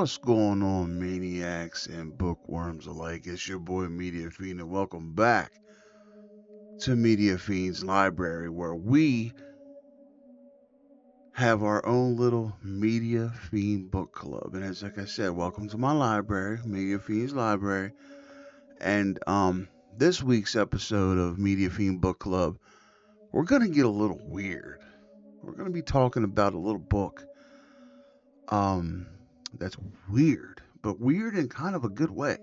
What's going on, maniacs and bookworms alike? It's your boy Media Fiend, and welcome back to Media Fiend's Library, where we have our own little Media Fiend book club. And as like I said, welcome to my library, Media Fiend's Library. And this week's episode of Media Fiend Book Club, we're gonna get a little weird. We're gonna be talking about a little book um that's weird, but weird in kind of a good way.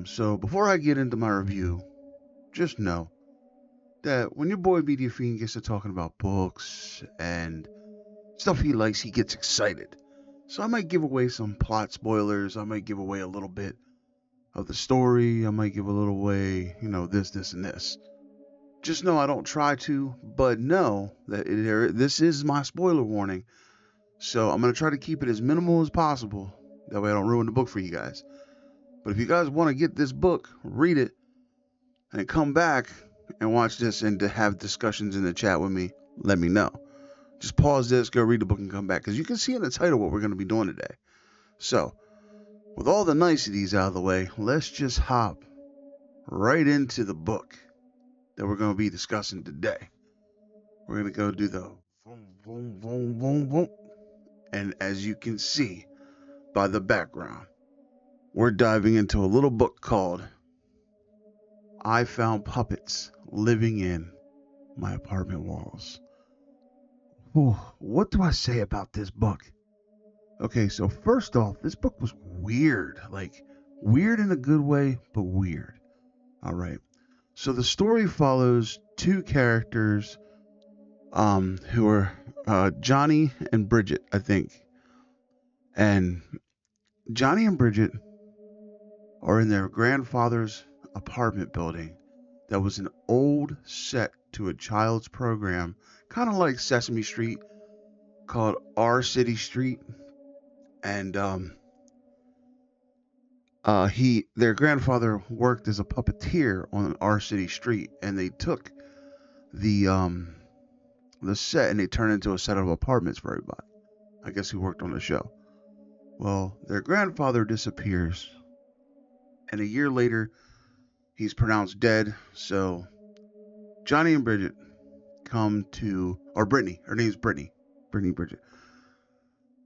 So before I get into my review, just know that when your boy Media Fiend gets to talking about books and stuff he likes, he gets excited. So I might give away some plot spoilers. I might give away a little bit of the story. I might give a little away, this, and this. Just know I don't try to, but know that this is my spoiler warning. So I'm going to try to keep it as minimal as possible. That way I don't ruin the book for you guys. But if you guys want to get this book, read it, and come back and watch this and to have discussions in the chat with me, let me know. Just pause this, go read the book, and come back. Because you can see in the title what we're going to be doing today. So, with all the niceties out of the way, let's just hop right into the book that we're going to be discussing today. We're going to go do the boom, boom, boom, boom, boom. And as you can see by the background, we're diving into a little book called I Found Puppets Living in My Apartment Walls. Ooh, what do I say about this book? Okay, so first off, this book was weird. Like, weird in a good way, but weird. Alright. So the story follows two characters who are Johnny and Bridget, I think. And Johnny and Bridget are in their grandfather's apartment building that was an old set to a child's program, kind of like Sesame Street, called Our City Street. And their grandfather worked as a puppeteer on Our City Street, and they took the set and they turned it into a set of apartments for everybody. I guess who worked on the show. Well, their grandfather disappears, and a year later, he's pronounced dead. So Johnny and Bridget or Brittany, her name's Brittany Bridget.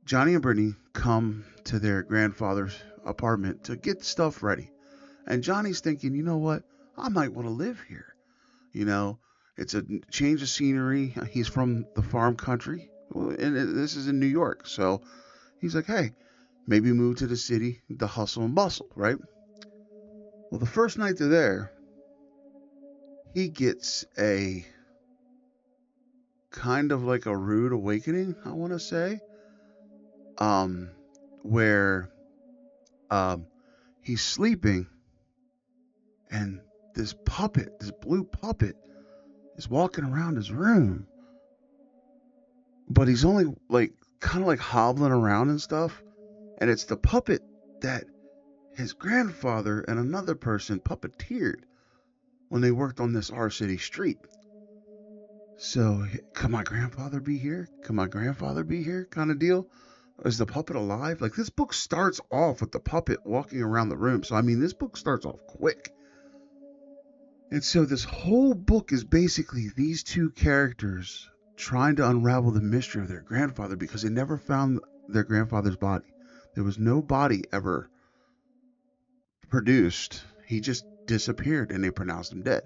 Johnny and Brittany come to their grandfather's apartment to get stuff ready. And Johnny's thinking, you know what? I might want to live here. It's a change of scenery. He's from the farm country, and this is in New York. So he's like, hey, maybe move to the city, the hustle and bustle, right? Well, the first night they're there, he gets a kind of like a rude awakening, I want to say, where he's sleeping, and this blue puppet, is walking around his room, but he's only like kind of like hobbling around and stuff, and it's the puppet that his grandfather and another person puppeteered when they worked on this Our City Street. So, could my grandfather be here? Could my grandfather be here? Kind of deal. Is the puppet alive? Like, this book starts off with the puppet walking around the room. So, I mean, this book starts off quick. And so this whole book is basically these two characters trying to unravel the mystery of their grandfather, because they never found their grandfather's body. There was no body ever produced. He just disappeared, and they pronounced him dead.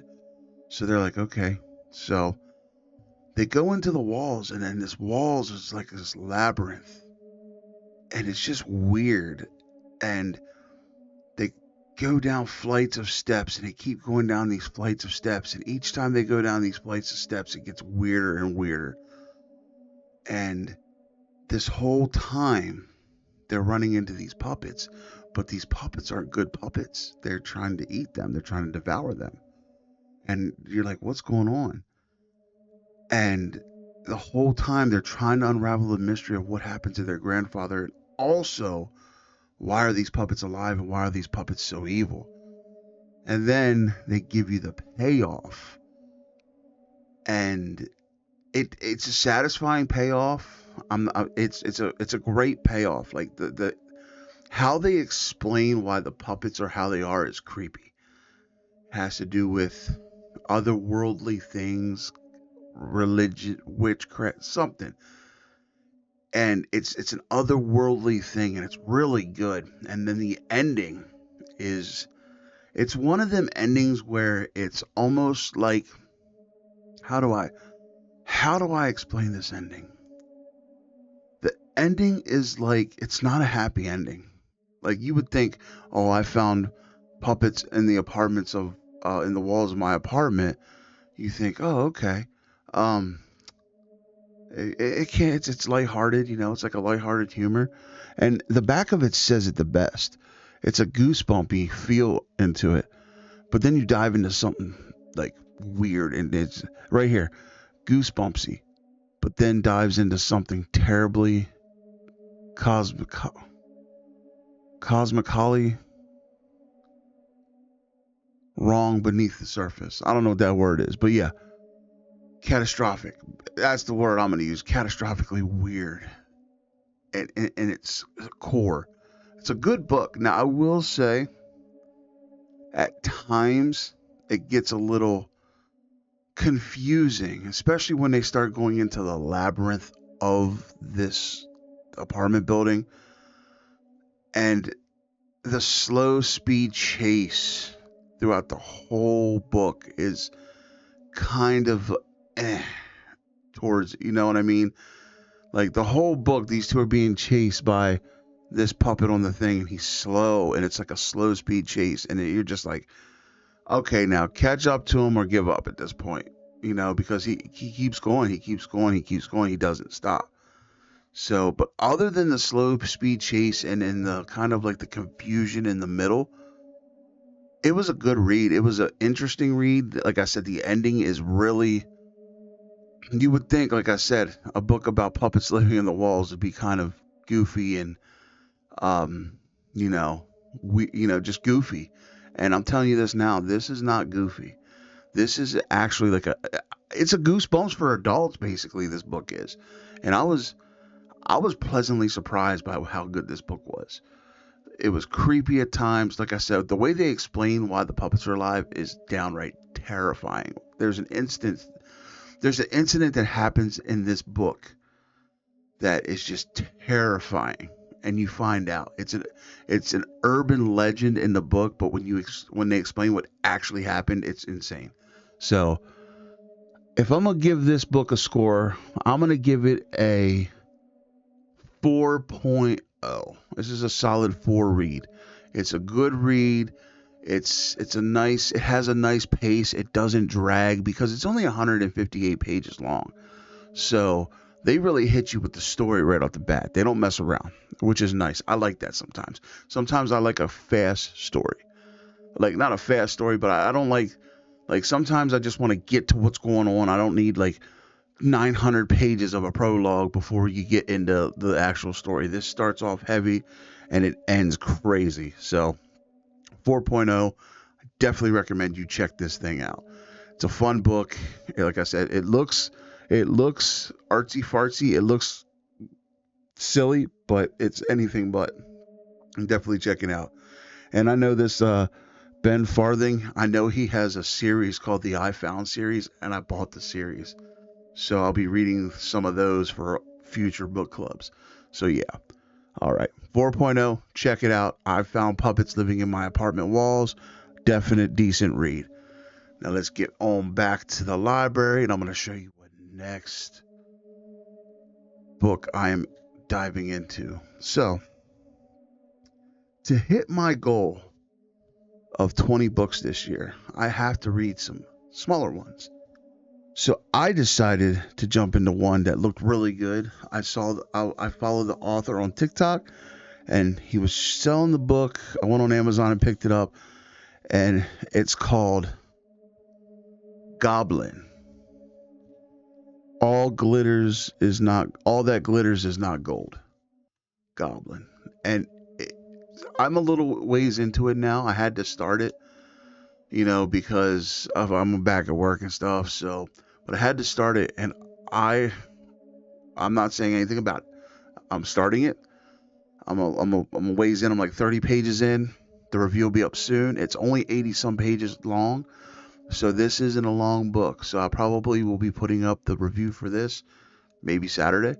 So they're like, okay. So they go into the walls, and then this walls is like this labyrinth. And it's just weird. And they go down flights of steps, and they keep going down these flights of steps. And each time they go down these flights of steps, it gets weirder and weirder. And this whole time, they're running into these puppets. But these puppets aren't good puppets. They're trying to eat them. They're trying to devour them. And you're like, what's going on? And the whole time they're trying to unravel the mystery of what happened to their grandfather. And also, why are these puppets alive, and why are these puppets so evil? And then they give you the payoff. And it's a satisfying payoff. it's a great payoff. Like the how they explain why the puppets are how they are is creepy. Has to do with otherworldly things, religion, witchcraft, something. And it's an otherworldly thing, and it's really good. And then the ending is it's one of them endings where it's almost like how do I explain this ending? The ending is like it's not a happy ending. Like you would think, oh, I found puppets in the apartments of in the walls of my apartment. You think, oh, okay. Um, it can't. It's lighthearted. It's like a lighthearted humor, and the back of it says it the best. It's a goosebumpy feel into it, but then you dive into something like weird, and it's right here, goosebumpsy, but then dives into something terribly cosmic, cosmically wrong beneath the surface. I don't know what that word is, but yeah, catastrophic. That's the word I'm going to use. Catastrophically weird, and its core. It's a good book. Now I will say, at times it gets a little confusing, especially when they start going into the labyrinth of this apartment building, and the slow speed chase throughout the whole book is kind of towards, you know what I mean? Like the whole book, these two are being chased by this puppet on the thing, and he's slow, and it's like a slow speed chase, and you're just like, okay, now catch up to him or give up at this point, because he keeps going, he keeps going, he keeps going, he doesn't stop. So, but other than the slow speed chase and in the kind of like the confusion in the middle, it was a good read. It was an interesting read. Like I said, the ending is really, you would think, like I said, a book about puppets living in the walls would be kind of goofy and, um, just goofy. And I'm telling you this now, this is not goofy. This is actually like it's a goosebumps for adults, basically, this book is. And I was pleasantly surprised by how good this book was. It was creepy at times. Like I said, the way they explain why the puppets are alive is downright terrifying. There's an incident that happens in this book that is just terrifying, and you find out it's an urban legend in the book, but when they explain what actually happened, it's insane. So, if I'm gonna give this book a score, I'm gonna give it a 4.0. This is a solid 4 read. It's a good read. It has a nice pace. It doesn't drag because it's only 158 pages long. So they really hit you with the story right off the bat. They don't mess around, which is nice. I like that sometimes. Sometimes I like a fast story. Like not a fast story, but I don't like sometimes I just want to get to what's going on. I don't need like 900 pages of a prologue before you get into the actual story. This starts off heavy and it ends crazy. So 4.0, I definitely recommend you check this thing out. It's a fun book. Like I said, it looks artsy fartsy. It looks silly, but it's anything but. I'm definitely checking out. And I know this Ben Farthing, I know he has a series called the I Found series, and I bought the series. So I'll be reading some of those for future book clubs. So yeah. All right. 4.0, check it out. I Found Puppets Living in My Apartment Walls. Definite decent read. Now let's get on back to the library, and I'm going to show you what next book I am diving into. So, to hit my goal of 20 books this year, I have to read some smaller ones. So I decided to jump into one that looked really good. I followed the author on TikTok, and he was selling the book. I went on Amazon and picked it up, and it's called Goblin. All that glitters is not gold. Goblin. And I'm a little ways into it now. I had to start it, because I'm back at work and stuff. So, but I had to start it, and I'm not saying anything about I'm starting it. I'm a ways in. I'm like 30 pages in. The review will be up soon. It's only 80 some pages long, so this isn't a long book. So I probably will be putting up the review for this maybe Saturday.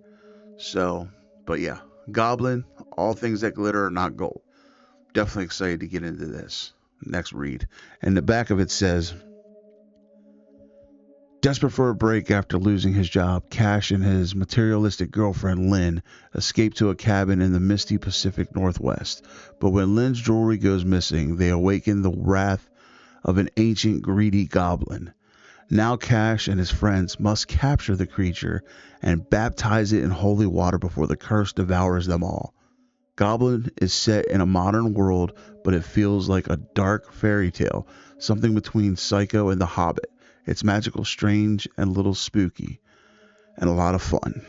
So, but yeah, Goblin, all things that glitter are not gold. Definitely excited to get into this next read. And the back of it says, desperate for a break after losing his job, Cash and his materialistic girlfriend, Lynn, escape to a cabin in the misty Pacific Northwest. But when Lynn's jewelry goes missing, they awaken the wrath of an ancient, greedy goblin. Now Cash and his friends must capture the creature and baptize it in holy water before the curse devours them all. Goblin is set in a modern world, but it feels like a dark fairy tale, something between Psycho and The Hobbit. It's magical, strange, and a little spooky, and a lot of fun.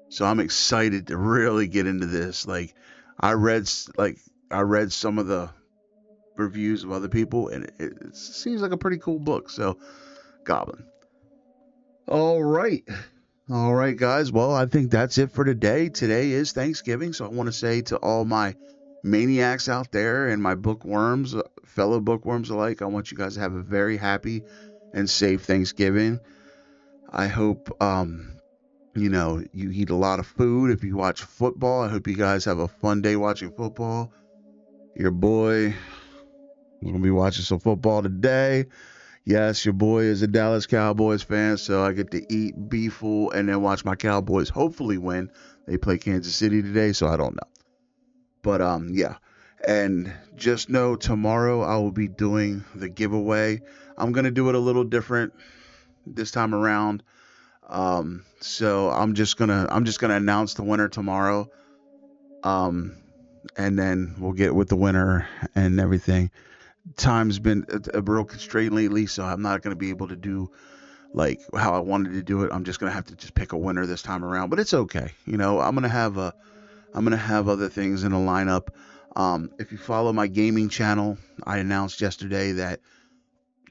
So I'm excited to really get into this. I read I read some of the reviews of other people, and it seems like a pretty cool book. So, Goblin. All right. All right, guys. Well, I think that's it for today. Today is Thanksgiving, so I want to say to all my maniacs out there and my bookworms, fellow bookworms alike, I want you guys to have a very happy and safe Thanksgiving. I hope, you eat a lot of food. If you watch football, I hope you guys have a fun day watching football. Your boy is going to be watching some football today. Yes, your boy is a Dallas Cowboys fan, so I get to eat, be full, and then watch my Cowboys hopefully win. They play Kansas City today, so I don't know. But yeah. And just know tomorrow I will be doing the giveaway. I'm gonna do it a little different this time around. So I'm just gonna announce the winner tomorrow. Um, and then we'll get with the winner and everything. Time's been a real constraint lately, so I'm not gonna be able to do like how I wanted to do it. I'm just gonna have to just pick a winner this time around, but it's okay. I'm gonna have other things in the lineup. If you follow my gaming channel, I announced yesterday that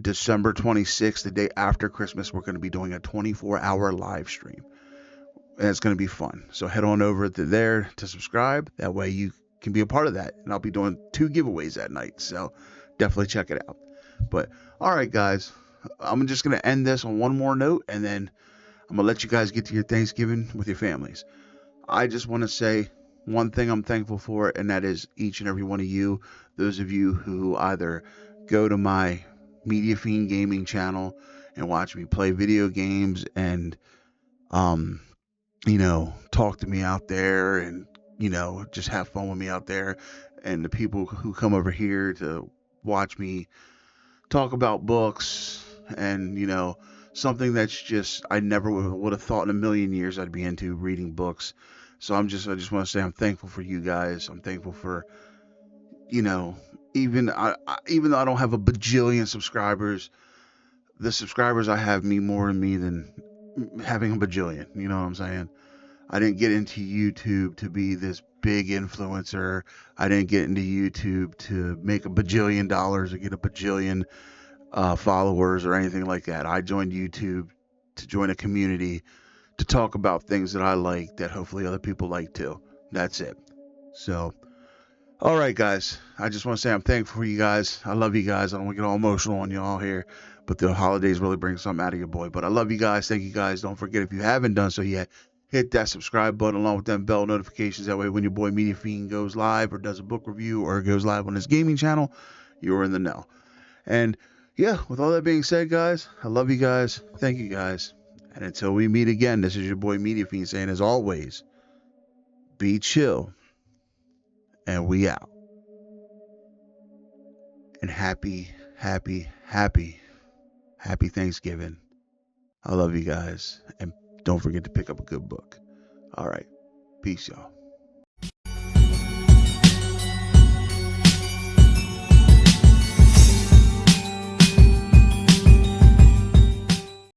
December 26th, the day after Christmas, we're gonna be doing a 24-hour live stream, and it's gonna be fun. So head on over to there to subscribe. That way you can be a part of that, and I'll be doing 2 giveaways that night. So definitely check it out. But all right, guys, I'm just gonna end this on one more note, and then I'm gonna let you guys get to your Thanksgiving with your families. I just want to say one thing I'm thankful for, and that is each and every one of you, those of you who either go to my Media Fiend Gaming channel and watch me play video games and, um, talk to me out there and, just have fun with me out there, and the people who come over here to watch me talk about books and, something that's just I never would have thought in a million years I'd be into reading books. So I just want to say I'm thankful for you guys. I'm thankful for, you know, even though I don't have a bajillion subscribers, the subscribers I have mean more to me than having a bajillion. You know what I'm saying? I didn't get into YouTube to be this big influencer. I didn't get into YouTube to make a bajillion dollars or get a bajillion followers or anything like that. I joined YouTube to join a community to talk about things that I like that hopefully other people like too. That's it. So, all right, guys. I just want to say I'm thankful for you guys. I love you guys. I don't want to get all emotional on you all here, but the holidays really bring something out of your boy. But I love you guys. Thank you guys. Don't forget, if you haven't done so yet, hit that subscribe button along with them bell notifications. That way, when your boy Media Fiend goes live or does a book review or goes live on his gaming channel, you're in the know. And yeah, with all that being said, guys, I love you guys. Thank you guys. And until we meet again, this is your boy Media Fiend saying, as always, be chill and we out. And happy Thanksgiving. I love you guys. And don't forget to pick up a good book. All right. Peace, y'all.